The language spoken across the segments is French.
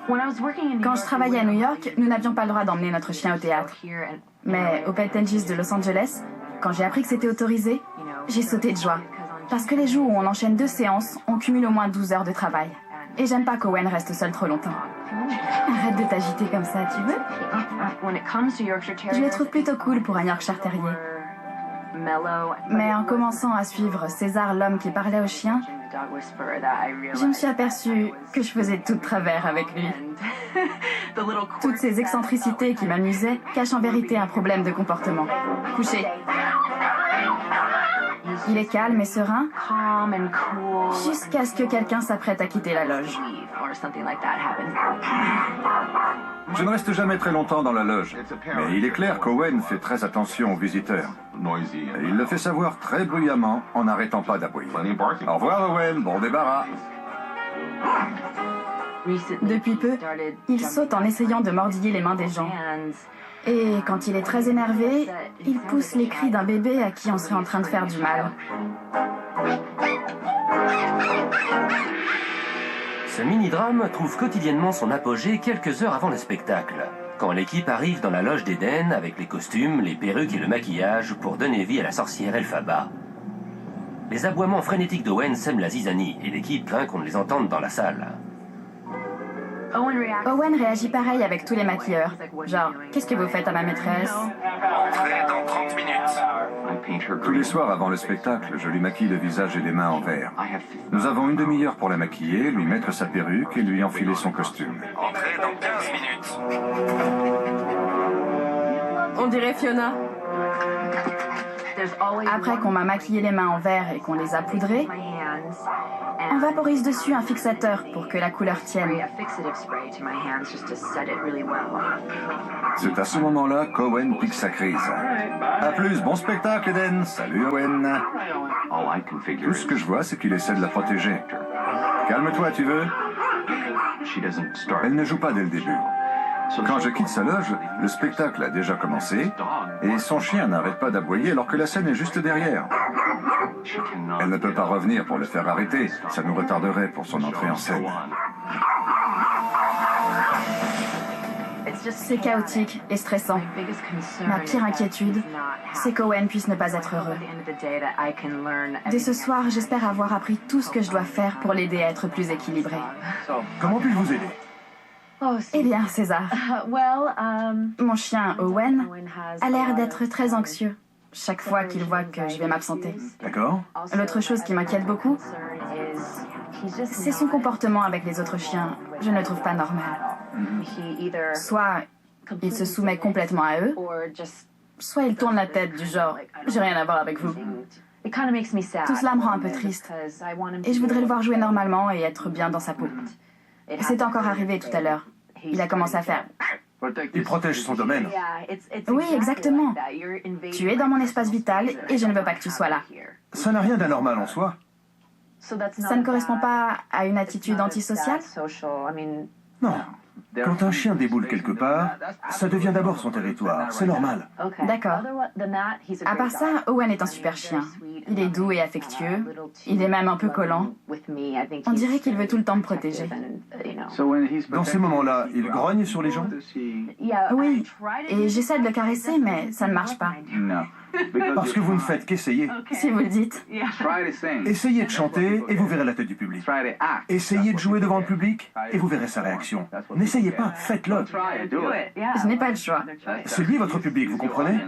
Quand je travaillais à New York, nous n'avions pas le droit d'emmener notre chien au théâtre. Mais au Pet NG's de Los Angeles, quand j'ai appris que c'était autorisé, j'ai sauté de joie. Parce que les jours où on enchaîne 2 séances, on cumule au moins 12 heures de travail. Et j'aime pas qu'Owen reste seul trop longtemps. Arrête de t'agiter comme ça, tu veux? Je les trouve plutôt cool pour un Yorkshire Terrier. Mais en commençant à suivre César, l'homme qui parlait au chien, je me suis aperçue que je faisais tout de travers avec lui. Toutes ces excentricités qui m'amusaient cachent en vérité un problème de comportement. Couché. Il est calme et serein, jusqu'à ce que quelqu'un s'apprête à quitter la loge. Je ne reste jamais très longtemps dans la loge, mais il est clair qu'Owen fait très attention aux visiteurs. Et il le fait savoir très bruyamment en n'arrêtant pas d'aboyer. Au revoir Owen, bon débarras. Depuis peu, il saute en essayant de mordiller les mains des gens. Et quand il est très énervé, il pousse les cris d'un bébé à qui on serait en train de faire du mal. Ce mini-drame trouve quotidiennement son apogée quelques heures avant le spectacle, quand l'équipe arrive dans la loge d'Eden avec les costumes, les perruques et le maquillage pour donner vie à la sorcière Elphaba. Les aboiements frénétiques d'Owen sèment la zizanie et l'équipe craint qu'on ne les entende dans la salle. Owen réagit pareil avec tous les maquilleurs. Genre, qu'est-ce que vous faites à ma maîtresse? Entrée dans 30 minutes. Tous les soirs avant le spectacle, je lui maquille le visage et les mains en vert. Nous avons une demi-heure pour la maquiller, lui mettre sa perruque et lui enfiler son costume. Entrée dans 15 minutes. On dirait Fiona. Après qu'on m'a maquillé les mains en vert et qu'on les a poudrées, on vaporise dessus un fixateur pour que la couleur tienne. C'est à ce moment-là qu'Owen pique sa crise. A plus, bon spectacle Eden. Salut Owen. Tout ce que je vois, c'est qu'il essaie de la protéger. Calme-toi, tu veux? Elle ne joue pas dès le début. Quand je quitte sa loge, le spectacle a déjà commencé et son chien n'arrête pas d'aboyer alors que la scène est juste derrière. Elle ne peut pas revenir pour le faire arrêter, ça nous retarderait pour son entrée en scène. C'est chaotique et stressant. Ma pire inquiétude, c'est qu'Owen puisse ne pas être heureux. Dès ce soir, j'espère avoir appris tout ce que je dois faire pour l'aider à être plus équilibré. Comment puis-je vous aider? Eh bien, César, mon chien Owen a l'air d'être très anxieux chaque fois qu'il voit que je vais m'absenter. D'accord. L'autre chose qui m'inquiète beaucoup, c'est son comportement avec les autres chiens. Je ne le trouve pas normal. Soit il se soumet complètement à eux, soit il tourne la tête du genre « j'ai rien à voir avec vous ». Tout cela me rend un peu triste. Et je voudrais le voir jouer normalement et être bien dans sa peau. C'est encore arrivé tout à l'heure. Il a commencé à faire... Il protège son domaine. Oui, exactement. Tu es dans mon espace vital et je ne veux pas que tu sois là. Ça n'a rien d'anormal en soi. Ça ne correspond pas à une attitude antisociale? Non. Quand un chien déboule quelque part, ça devient d'abord son territoire. C'est normal. D'accord. À part ça, Owen est un super chien. Il est doux et affectueux. Il est même un peu collant. On dirait qu'il veut tout le temps me protéger. Dans ces moments-là, il grogne sur les gens? Oui, et j'essaie de le caresser, mais ça ne marche pas. Parce que vous ne faites qu'essayer. Si vous le dites. Essayez de chanter et vous verrez la tête du public. Essayez de jouer devant le public et vous verrez sa réaction. N'essayez pas, faites-le. Je n'ai pas le choix. C'est lui votre public, vous comprenez?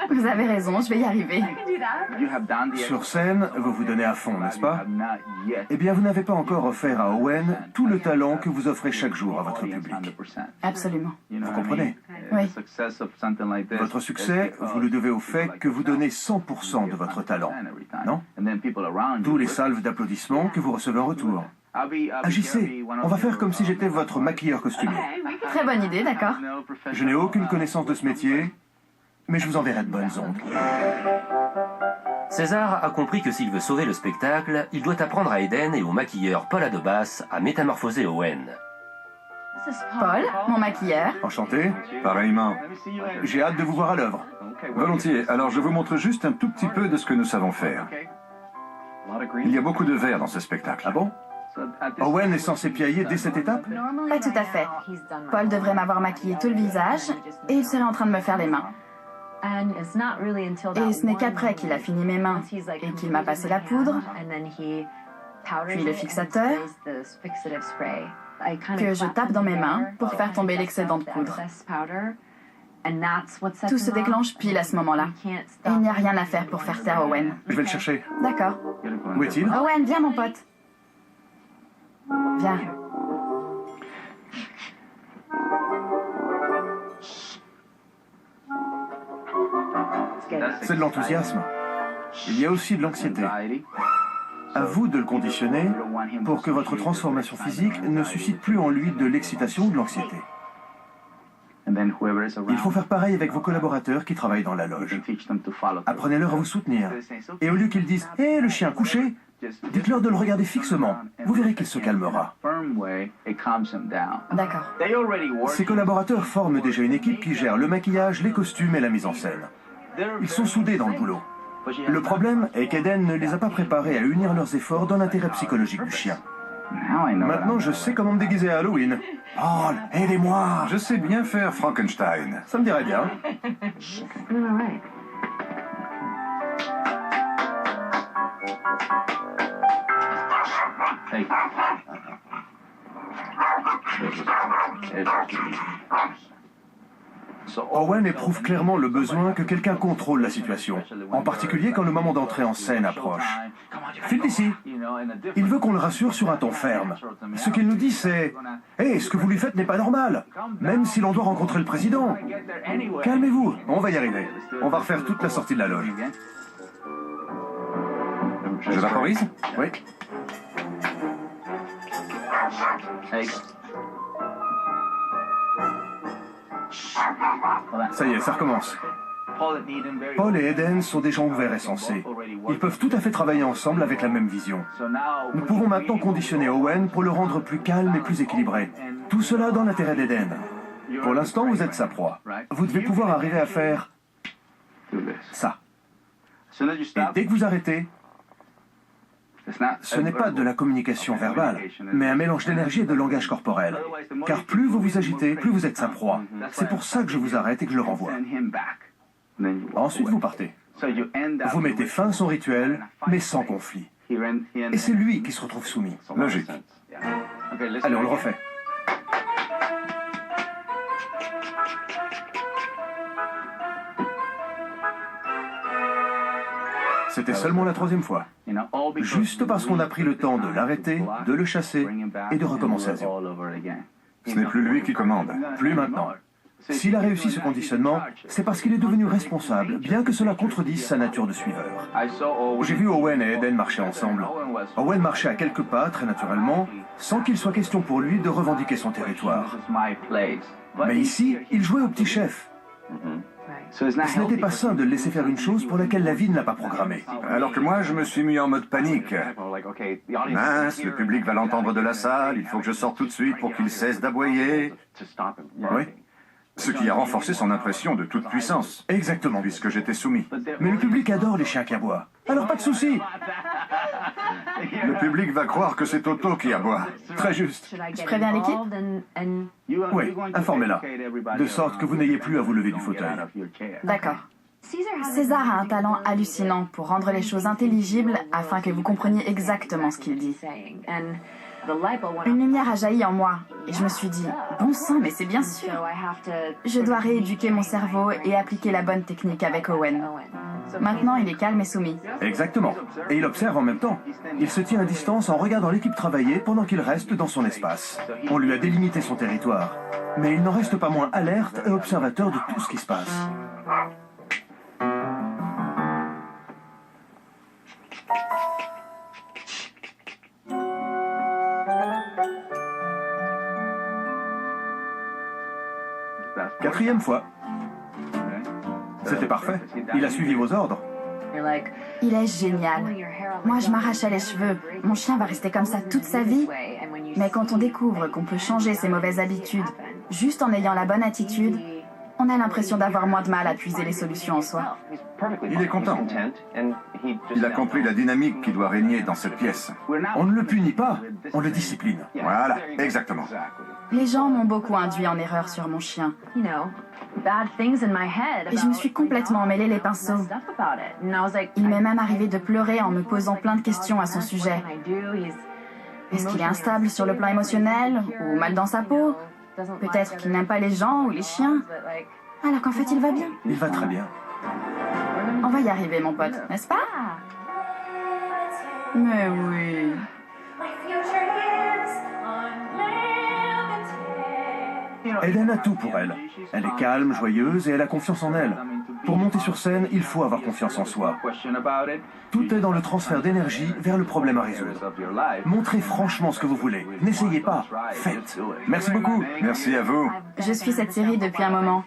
Vous avez raison, je vais y arriver. Sur scène, vous vous donnez à fond, n'est-ce pas? Eh bien, vous n'avez pas encore offert à Owen tout le talent que vous offrez chaque jour à votre public. Absolument. Vous comprenez? Oui. Votre succès, vous le devez au fait que vous donnez 100% de votre talent, non? D'où les salves d'applaudissements que vous recevez en retour. Agissez, on va faire comme si j'étais votre maquilleur costumier. Très bonne idée, d'accord. Je n'ai aucune connaissance de ce métier, mais je vous enverrai de bonnes ondes. César a compris que s'il veut sauver le spectacle, il doit apprendre à Eden et au maquilleur Paul Adobas à métamorphoser Owen. Paul, mon maquilleur. Enchanté, pareillement. J'ai hâte de vous voir à l'œuvre. Volontiers, alors je vous montre juste un tout petit peu de ce que nous savons faire. Il y a beaucoup de verre dans ce spectacle. Ah bon? Owen est censé piailler dès cette étape? Pas tout à fait. Paul devrait m'avoir maquillé tout le visage et il serait en train de me faire les mains. Et ce n'est qu'après qu'il a fini mes mains et qu'il m'a passé la poudre, puis le fixateur, que je tape dans mes mains pour faire tomber l'excédent de poudre. Tout se déclenche pile à ce moment-là. Et il n'y a rien à faire pour faire taire Owen. Je vais le chercher. D'accord. Où est-il? Owen, viens mon pote. Viens. C'est de l'enthousiasme. Il y a aussi de l'anxiété. À vous de le conditionner pour que votre transformation physique ne suscite plus en lui de l'excitation ou de l'anxiété. Il faut faire pareil avec vos collaborateurs qui travaillent dans la loge. Apprenez-leur à vous soutenir. Et au lieu qu'ils disent « Hé, le chien couché !» dites-leur de le regarder fixement. Vous verrez qu'il se calmera. D'accord. Ces collaborateurs forment déjà une équipe qui gère le maquillage, les costumes et la mise en scène. Ils sont soudés dans le boulot. Le problème est qu'Eden ne les a pas préparés à unir leurs efforts dans l'intérêt psychologique du chien. Maintenant, je sais comment me déguiser à Halloween. Paul, aidez-moi! Je sais bien faire Frankenstein. Ça me dirait bien. Owen éprouve clairement le besoin que quelqu'un contrôle la situation, en particulier quand le moment d'entrée en scène approche. File d'ici. Il veut qu'on le rassure sur un ton ferme. Ce qu'il nous dit, c'est « Hé, ce que vous lui faites n'est pas normal, même si l'on doit rencontrer le président. Calmez-vous, on va y arriver. On va refaire toute la sortie de la loge. » Je vaporise? Oui. Ça y est, ça recommence. Paul et Eden sont des gens ouverts et sensés. Ils peuvent tout à fait travailler ensemble avec la même vision. Nous pouvons maintenant conditionner Owen pour le rendre plus calme et plus équilibré. Tout cela dans l'intérêt d'Eden. Pour l'instant, vous êtes sa proie. Vous devez pouvoir arriver à faire ça. Et dès que vous arrêtez, ce n'est pas de la communication verbale, mais un mélange d'énergie et de langage corporel. Car plus vous vous agitez, plus vous êtes sa proie. C'est pour ça que je vous arrête et que je le renvoie. Ensuite, vous partez. Vous mettez fin à son rituel, mais sans conflit. Et c'est lui qui se retrouve soumis. Logique. Allez, on le refait. C'était seulement la troisième fois. Juste parce qu'on a pris le temps de l'arrêter, de le chasser et de recommencer à zéro. Ce n'est plus lui qui commande. Plus maintenant. S'il a réussi ce conditionnement, c'est parce qu'il est devenu responsable, bien que cela contredise sa nature de suiveur. J'ai vu Owen et Eden marcher ensemble. Owen marchait à quelques pas, très naturellement, sans qu'il soit question pour lui de revendiquer son territoire. Mais ici, il jouait au petit chef. Ce n'était pas sain de le laisser faire une chose pour laquelle la vie ne l'a pas programmé. Alors que moi, je me suis mis en mode panique. Mince, le public va l'entendre de la salle, il faut que je sorte tout de suite pour qu'il cesse d'aboyer. Oui, Ce qui a renforcé son impression de toute puissance. exactement. Puisque j'étais soumis. Mais le public adore les chiens qui aboient. Alors pas de souci. Le public va croire que c'est Toto qui aboie. Très juste. Je préviens l'équipe? Oui, informez-la. De sorte que vous n'ayez plus à vous lever du fauteuil. D'accord. César a un talent hallucinant pour rendre les choses intelligibles afin que vous compreniez exactement ce qu'il dit. Une lumière a jailli en moi et je me suis dit, bon sang, mais c'est bien sûr. Je dois rééduquer mon cerveau et appliquer la bonne technique avec Owen. Maintenant, il est calme et soumis. Exactement. Et il observe en même temps. Il se tient à distance en regardant l'équipe travailler pendant qu'il reste dans son espace. On lui a délimité son territoire. Mais il n'en reste pas moins alerte et observateur de tout ce qui se passe. Quatrième fois. C'était parfait. Il a suivi vos ordres. Il est génial. Moi, je m'arrachais les cheveux. Mon chien va rester comme ça toute sa vie. Mais quand on découvre qu'on peut changer ses mauvaises habitudes juste en ayant la bonne attitude, On a l'impression d'avoir moins de mal à puiser les solutions en soi. Il est content. Il a compris la dynamique qui doit régner dans cette pièce. On ne le punit pas, on le discipline. Voilà, exactement. Les gens m'ont beaucoup induit en erreur sur mon chien. Et je me suis complètement emmêlé les pinceaux. Il m'est même arrivé de pleurer en me posant plein de questions à son sujet. Est-ce qu'il est instable sur le plan émotionnel ou mal dans sa peau? Peut-être qu'il n'aime pas les gens ou les chiens. Alors qu'en fait, il va bien. Il va très bien. On va y arriver, mon pote, n'est-ce pas? Mais oui. Eden a tout pour elle. Elle est calme, joyeuse et elle a confiance en elle. Pour monter sur scène, il faut avoir confiance en soi. Tout est dans le transfert d'énergie vers le problème à résoudre. Montrez franchement ce que vous voulez. N'essayez pas, faites. Merci beaucoup. Merci à vous. Je suis cette série depuis un moment.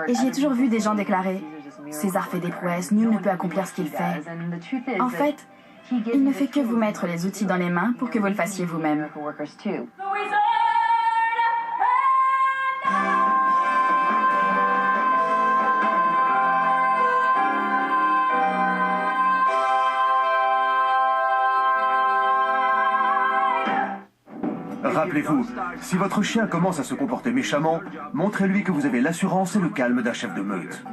Et j'y ai toujours vu des gens déclarer « César fait des prouesses, nul ne peut accomplir ce qu'il fait. » En fait, il ne fait que vous mettre les outils dans les mains pour que vous le fassiez vous-même. Rappelez-vous, si votre chien commence à se comporter méchamment, montrez-lui que vous avez l'assurance et le calme d'un chef de meute.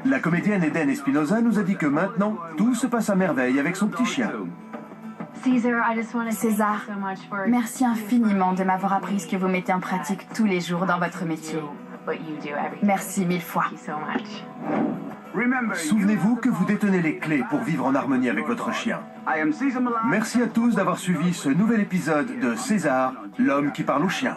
La comédienne Eden Espinosa nous a dit que maintenant, tout se passe à merveille avec son petit chien. César, merci infiniment de m'avoir appris ce que vous mettez en pratique tous les jours dans votre métier. Merci 1000 fois. Souvenez-vous que vous détenez les clés pour vivre en harmonie avec votre chien. Merci à tous d'avoir suivi ce nouvel épisode de César, l'homme qui parle au chien.